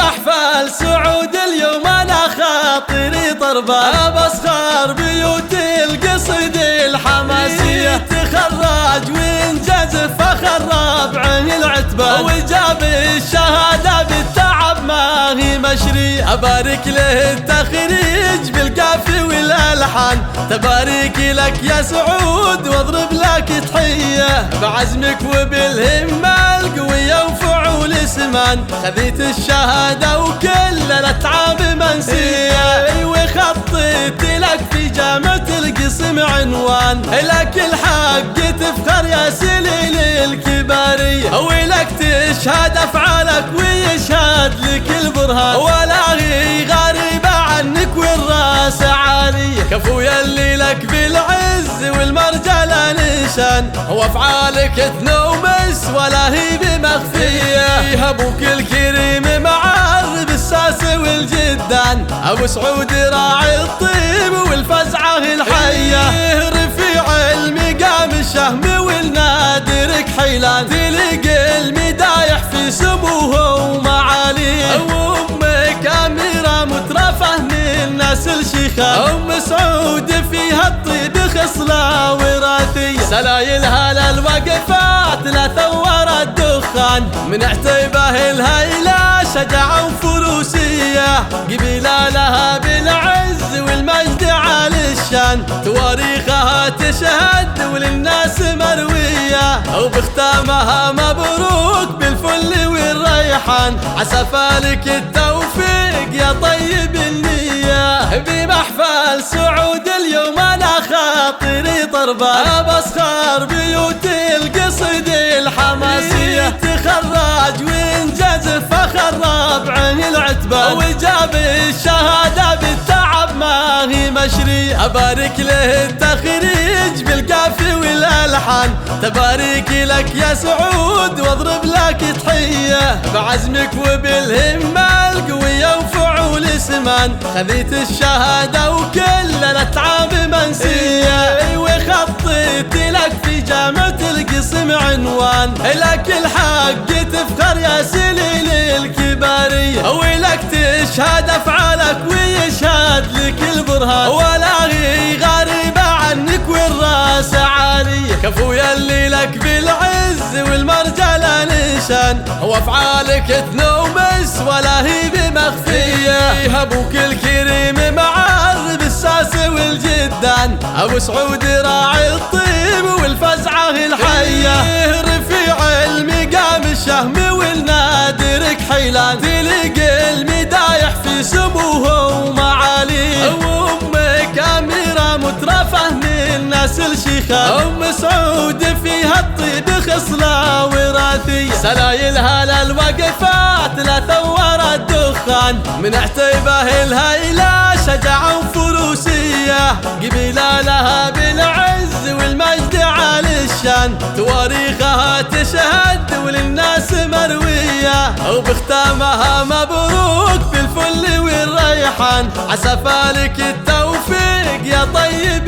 بمحفل سعود اليوم انا خاطري طربان، بسخر بيوت القصيد الحماسية، تخرج وانجز فخر ربع العتبان، وجاب الشهادة بالتعب ما هي مشري. ابارك له التخريج بالقافي والالحان، تبارك لك يا سعود واضرب لك تحية، بعزمك وبالهمة القوية وفعول اسمان، خذيت الشهادة وكل الاتعاب منسية، وخطيت لك في جامعة القسم عنوان، لك الحق تفخر يا سليل الكبارية، ولك تشهد افعالك ويشهد لك البرهان، ولا هي غريبة عنك والراس عالية، كفو يلي لك بالعز والمرجلة نشان، وافعالك تنومس ولا هي بمخفية، ابوك الكريم معرب الساس والجدان، ابو سعود راعي الطيب والفزعة الحية، رفيع المقام الشهم والنادر كحيلان، تلقى المدايح في سموه ومعاليه، وامك اميرة مترفه من نسل شيخان، ام سعود فيها الطيب خصلة وراثية، سلايلها للوقفات لا ثور الدخان، من عتيبه الهيلة شجاعة وفروسية، قبيلة لها بالعز والمجد عالي الشان، تواريخها تشهد وللناس مروية، وبختامها مبروك بالفل والريحان، عسى فالك التوفيق يا طيب النية، بمحفل سعود اليوم انا خاطري طربان، بسخر بيوت القصيد الحماسية، تخرج وانجز فخر ربع العتبان، وجاب الشهادة بالتعب ما هي مشري. ابارك له التخريج بالقافي والالحان، تبارك لك يا سعود واضرب لك تحية، بعزمك وبالهمة القوية وفعول اسمان، خذيت الشهادة وكل الاتعاب منسية، وخطيت لك في جامعة القسم عنوان، لك الحق تفخر يا سليل الكبارية، ولك تشهد افعالك ويشهد لك البرهان، ولا هي غريبة عنك والراس عالية، كفو يلي لك بالعز والمرجلة نشان، وافعالك تنومس ولا هي بمخفية، ابوك الكريم معرب الساس والجدان، ابو سعود راعي الطيب والفزعة الحية، رفيع المقام الشهم والنادر كحيلان، تلقى المدايح في سموه ومعاليه، وامك اميرة مترفه من نسل شيخان، ام سعود فيها الطيب خصلة وراثية، سلايلها للوقفات لا ثور الدخان، من عتيبه الهيلة شجاعة وفروسية، قبيلة لها بالعز والمجد عالي الشان، تواريخها تشهد وللناس مروية، وبختامها مبروك بالفل والريحان، عسى فالك التوفيق يا طيب